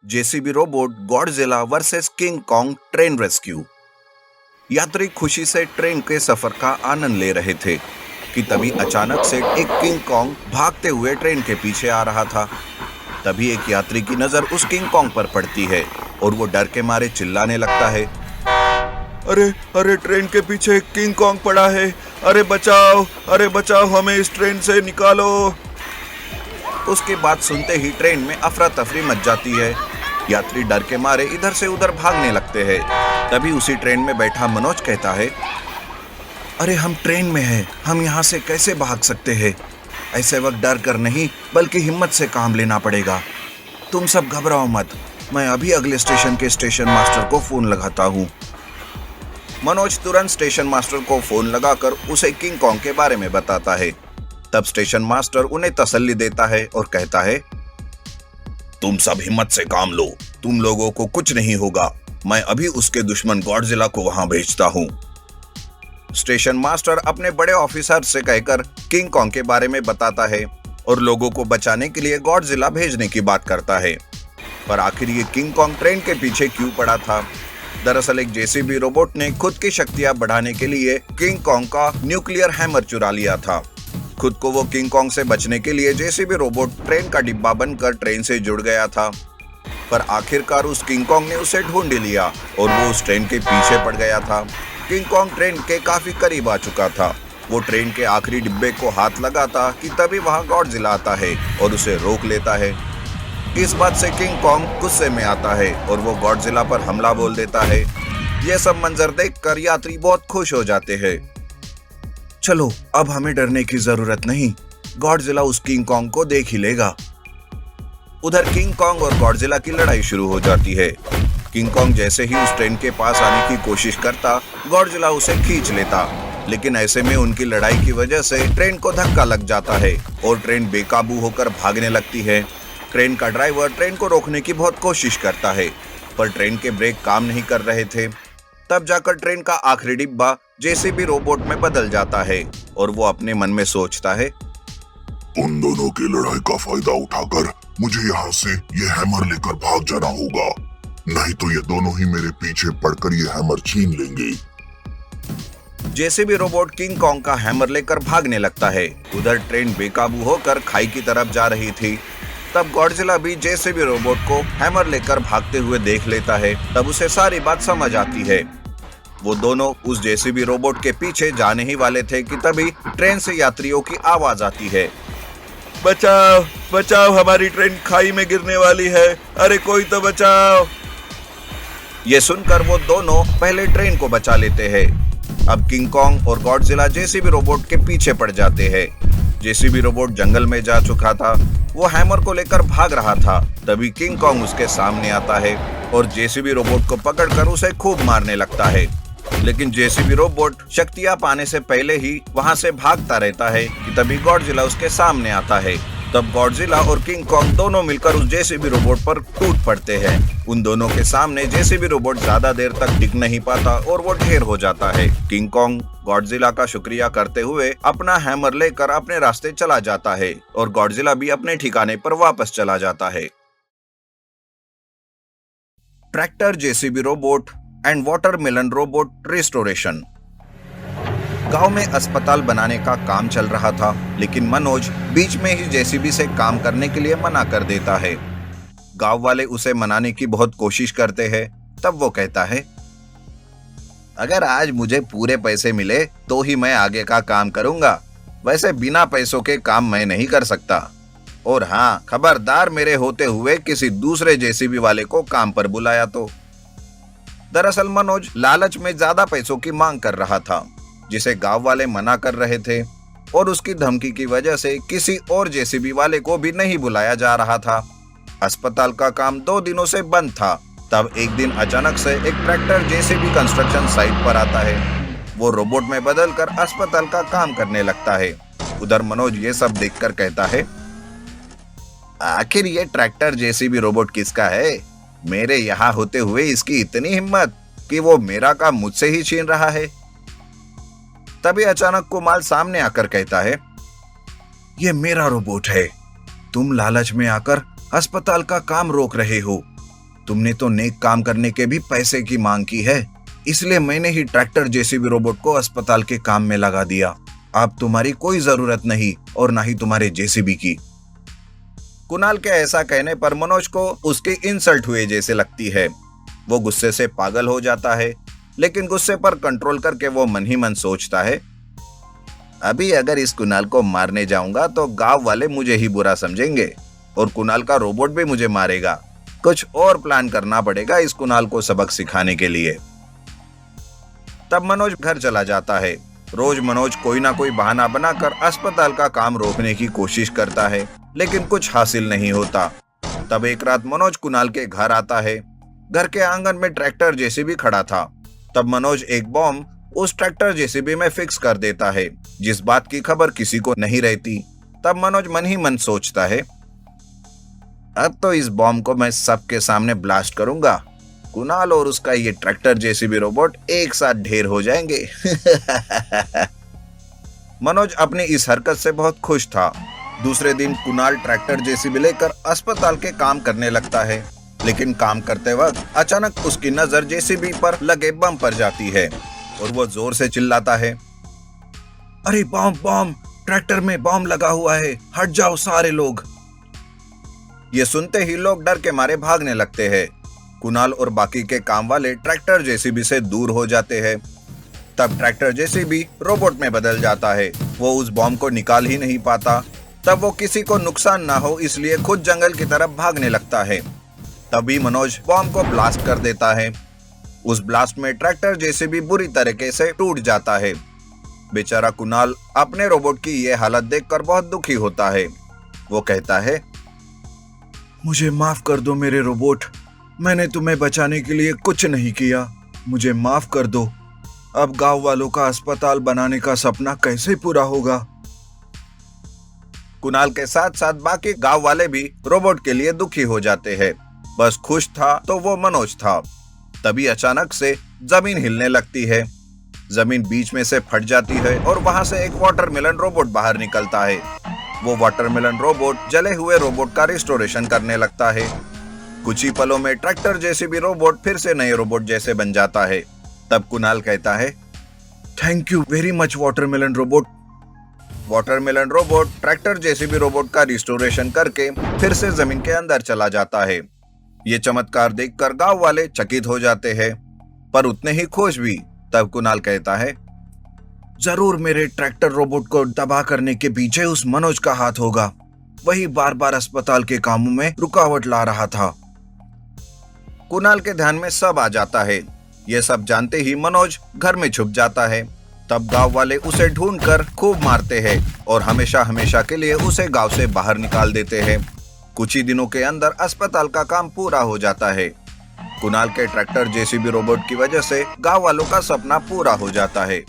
JCB robot Godzilla versus king Kong train rescue. यात्री खुशी से ट्रेन के सफर का आनंद ले रहे थे कि तभी अचानक से एक किंग कॉन्ग भागते हुए ट्रेन के पीछे आ रहा था। तभी एक यात्री की नजर उस किंग कॉन्ग पर पड़ती है और वो डर के मारे चिल्लाने लगता है, अरे अरे ट्रेन के पीछे एक किंग कॉन्ग पड़ा है। अरे बचाओ हमें इस ट्रेन से निकालो। उसकी बात सुनते ही ट्रेन में अफरा तफरी मच जाती है। यात्री डर के मारे इधर से उधर भागने लगते हैं। तभी उसी ट्रेन में बैठा मनोज कहता है, अरे हम ट्रेन में हैं, हम यहाँ से कैसे भाग सकते हैं? ऐसे वक्त डर कर नहीं बल्कि हिम्मत से काम लेना पड़ेगा। तुम सब घबराओ मत, मैं अभी अगले स्टेशन के स्टेशन मास्टर को फोन लगाता हूँ। मनोज तुरंत स्टेशन मास्टर को फोन लगाकर उसे किंग कॉन्ग के बारे में बताता है। तब स्टेशन मास्टर उन्हें तसल्ली देता है और कहता है, तुम सब हिम्मत से काम लो, तुम लोगों को कुछ नहीं होगा। मैं अभी उसके दुश्मन गॉडजिला को वहां भेजता हूं। स्टेशन मास्टर अपने बड़े ऑफिसर से कहकर किंग कॉन्ग के बारे में बताता है और लोगों को बचाने के लिए गॉडजिला भेजने की बात करता है। पर आखिर ये किंग कॉन्ग ट्रेन के पीछे क्यों पड़ा था? दरअसल एक जेसीबी रोबोट ने खुद की शक्तियां बढ़ाने के लिए किंग कॉन्ग का न्यूक्लियर हैमर चुरा लिया था। खुद को वो किंग कॉन्ग से बचने के लिए जेसीबी रोबोट ट्रेन का डिब्बा बनकर ट्रेन से जुड़ गया था। पर आखिरकार उस किंग कॉन्ग ने उसे ढूंढ लिया और वो उस ट्रेन के पीछे पड़ गया था। किंग कॉन्ग ट्रेन के काफी करीब आ चुका था। वो ट्रेन के आखिरी डिब्बे को हाथ लगाता कि तभी वहां गॉडजिला आता है और उसे रोक लेता है। इस बात से किंग कॉन्ग गुस्से में आता है और वो गॉडजिला पर हमला बोल देता है। यह सब मंजर देखकर यात्री बहुत खुश हो जाते हैं। चलो अब हमें डरने की जरूरत नहीं, गॉडजिला उस किंग कॉन्ग को देख ही लेगा। उधर किंग कॉन्ग और गॉडजिला की लड़ाई शुरू हो जाती है। किंग कॉन्ग जैसे ही उस ट्रेन के पास आने की कोशिश करता, गॉडजिला उसे खींच लेता। लेकिन ऐसे में उनकी लड़ाई की वजह से ट्रेन को धक्का लग जाता है और ट्रेन बेकाबू होकर भागने लगती है। ट्रेन का ड्राइवर ट्रेन को रोकने की बहुत कोशिश करता है, पर ट्रेन के ब्रेक काम नहीं कर रहे थे। तब जाकर ट्रेन का आखिरी डिब्बा जेसीबी रोबोट में बदल जाता है और वो अपने मन में सोचता है, उन दोनों की लड़ाई का फायदा उठाकर मुझे यहाँ से ये हैमर लेकर भाग जाना होगा, नहीं तो ये दोनों ही मेरे पीछे पड़कर ये हैमर छीन लेंगे। जेसीबी रोबोट किंग कॉन्ग का हैमर लेकर भागने लगता है। उधर ट्रेन बेकाबू होकर खाई की तरफ जा रही थी। तब गॉडजिला भी जेसीबी रोबोट को हैमर लेकर भागते हुए देख लेता है। तब उसे सारी बात समझ आती है। वो दोनों उस जेसीबी रोबोट के पीछे जाने ही वाले थे कि तभी ट्रेन से यात्रियों की आवाज आती है, बचाओ बचाओ, हमारी ट्रेन खाई में गिरने वाली है, अरे कोई तो बचाओ। ये सुनकर वो दोनों पहले ट्रेन को बचा लेते हैं। अब किंग कॉन्ग और गॉडजिला जेसीबी रोबोट के पीछे पड़ जाते हैं। जेसीबी रोबोट जंगल में जा चुका था, वो हैमर को लेकर भाग रहा था। तभी किंग कॉन्ग उसके सामने आता है और जेसीबी रोबोट को पकड़कर उसे खूब मारने लगता है। लेकिन जेसीबी रोबोट शक्तियां पाने से पहले ही वहां से भागता रहता है कि तभी गॉडजिला उसके सामने आता है। तब गॉडजिला और किंग कॉन्ग दोनों मिलकर उस जेसीबी रोबोट पर टूट पड़ते हैं। उन दोनों के सामने जेसीबी रोबोट ज्यादा देर तक टिक नहीं पाता और वो ढेर हो जाता है। किंग कॉन्ग गॉडजिला का शुक्रिया करते हुए अपना हैमर लेकर अपने रास्ते चला जाता है और गॉडजिला भी अपने ठिकाने पर वापस चला जाता है। Tractor JCB robot and watermelon robot restoration. गांव में अस्पताल बनाने का काम चल रहा था, लेकिन मनोज बीच में ही जेसीबी से काम करने के लिए मना कर देता है। गांव वाले उसे मनाने की बहुत कोशिश करते हैं। तब वो कहता है, अगर आज मुझे पूरे पैसे मिले तो ही मैं आगे का काम करूंगा, वैसे बिना पैसों के काम मैं नहीं कर सकता। और हाँ, खबरदार मेरे होते हुए किसी दूसरे जेसीबी वाले को काम पर बुलाया तो। दरअसल मनोज लालच में ज्यादा पैसों की मांग कर रहा था, जिसे गांव वाले मना कर रहे थे, और उसकी धमकी की वजह से किसी और जेसीबी वाले को भी नहीं बुलाया जा रहा था। अस्पताल का काम 2 दिनों से बंद था। तब एक दिन अचानक से एक ट्रैक्टर जेसीबी कंस्ट्रक्शन साइट पर आता है। वो रोबोट में बदलकर अस्पताल का काम करने लगता है। उधर मनोज ये सब देखकर कहता है, आखिर ये ट्रैक्टर जेसीबी रोबोट किसका है? मेरे यहाँ होते हुए इसकी इतनी हिम्मत कि वो मेरा काम मुझसे ही छीन रहा है। तभी अचानक कुमाल सामने आकर कहता है, ये मेरा रोबोट है, तुम लालच में आकर अस्पताल का काम रोक रहे हो। तुमने तो नेक काम करने के भी पैसे की मांग की है, इसलिए मैंने ही ट्रैक्टर जेसीबी रोबोट को अस्पताल के काम में लगा दिया। अब तुम्हारी कोई जरूरत नहीं और ना ही तुम्हारे जेसीबी की। कुणाल के ऐसा कहने पर मनोज को उसकी इंसल्ट हुए जैसे लगती है। वो गुस्से से पागल हो जाता है, लेकिन गुस्से पर कंट्रोल करके वो मन ही मन सोचता है, अभी अगर इस कुणाल को मारने जाऊंगा तो गांव वाले मुझे ही बुरा समझेंगे और कुणाल का रोबोट भी मुझे मारेगा। कुछ और प्लान करना पड़ेगा इस कुणाल को सबक सिखाने के लिए। तब मनोज घर चला जाता है। रोज मनोज कोई ना कोई बहाना बनाकर अस्पताल का काम रोकने की कोशिश करता है, लेकिन कुछ हासिल नहीं होता। तब एक रात मनोज कुणाल के घर आता है। घर के आंगन में ट्रैक्टर जेसीबी खड़ा था। तब मनोज एक बॉम्ब उस ट्रैक्टर जेसीबी में फिक्स कर देता है, जिस बात की खबर किसी को नहीं रहती। तब मनोज मन ही मन सोचता है, अब तो इस बॉम्ब को मैं सबके सामने ब्लास्ट करूंगा। कुणाल और उसका ये ट्रैक्टर जेसीबी रोबोट एक साथ ढेर हो जाएंगे। मनोज अपनी इस हरकत से बहुत खुश था। दूसरे दिन कुणाल ट्रैक्टर जेसीबी लेकर अस्पताल के काम करने लगता है, लेकिन काम करते वक्त अचानक उसकी नजर जेसीबी पर लगे बम पर जाती है और वो जोर से चिल्लाता है, अरे बॉम्ब बॉम्ब, ट्रैक्टर में बॉम्ब लगा हुआ है, हट जाओ सारे लोग। ये सुनते ही लोग डर के मारे भागने लगते हैं। कुणाल और बाकी के काम वाले ट्रैक्टर जेसीबी से दूर हो जाते हैं। तब ट्रैक्टर जेसीबी रोबोट में बदल जाता है। वो उस बॉम्ब को निकाल ही नहीं पाता। तब वो किसी को नुकसान ना हो इसलिए खुद जंगल की तरफ भागने लगता है। तभी मनोज बॉम्ब को ब्लास्ट कर देता है। उस ब्लास्ट में ट्रैक्टर जेसीबी बुरी तरीके से टूट जाता है। बेचारा कुणाल अपने रोबोट की ये हालत देखकर बहुत दुखी होता है। वो कहता है, मुझे माफ कर दो मेरे रोबोट, मैंने तुम्हें बचाने के लिए कुछ नहीं किया, मुझे माफ कर दो। अब गांव वालों का अस्पताल बनाने का सपना कैसे पूरा होगा। कुणाल के साथ साथ बाकी गांव वाले भी रोबोट के लिए दुखी हो जाते हैं। बस खुश था तो वो मनोज था। तभी अचानक से जमीन हिलने लगती है। जमीन बीच में से फट जाती है और वहां से एक वाटरमेलन रोबोट बाहर निकलता है। वो वाटरमेलन रोबोट जले हुए रोबोट का रिस्टोरेशन करने लगता है। कुछ ही पलों में ट्रैक्टर जेसीबी रोबोट फिर से नए रोबोट जैसे बन जाता है। तब कुणाल कहता है, thank you very much watermelon robot. Watermelon robot tractor JCB robot का रिस्टोरेशन करके फिर से जमीन के अंदर चला जाता है। ये चमत्कार देखकर गांव वाले चकित हो जाते हैं, पर उतने ही खुश भी। तब कुणाल कहता है, जरूर मेरे ट्रैक्टर रोबोट को तबाह करने के पीछे उस मनोज का हाथ होगा। वही बार बार अस्पताल के कामों में रुकावट ला रहा था। कुणाल के ध्यान में सब आ जाता है। ये सब जानते ही मनोज घर में छुप जाता है। तब गांव वाले उसे ढूंढकर खूब मारते हैं और हमेशा हमेशा के लिए उसे गांव से बाहर निकाल देते हैं। कुछ ही दिनों के अंदर अस्पताल का काम पूरा हो जाता है। कुणाल के ट्रैक्टर जेसीबी रोबोट की वजह से गांव वालों का सपना पूरा हो जाता है।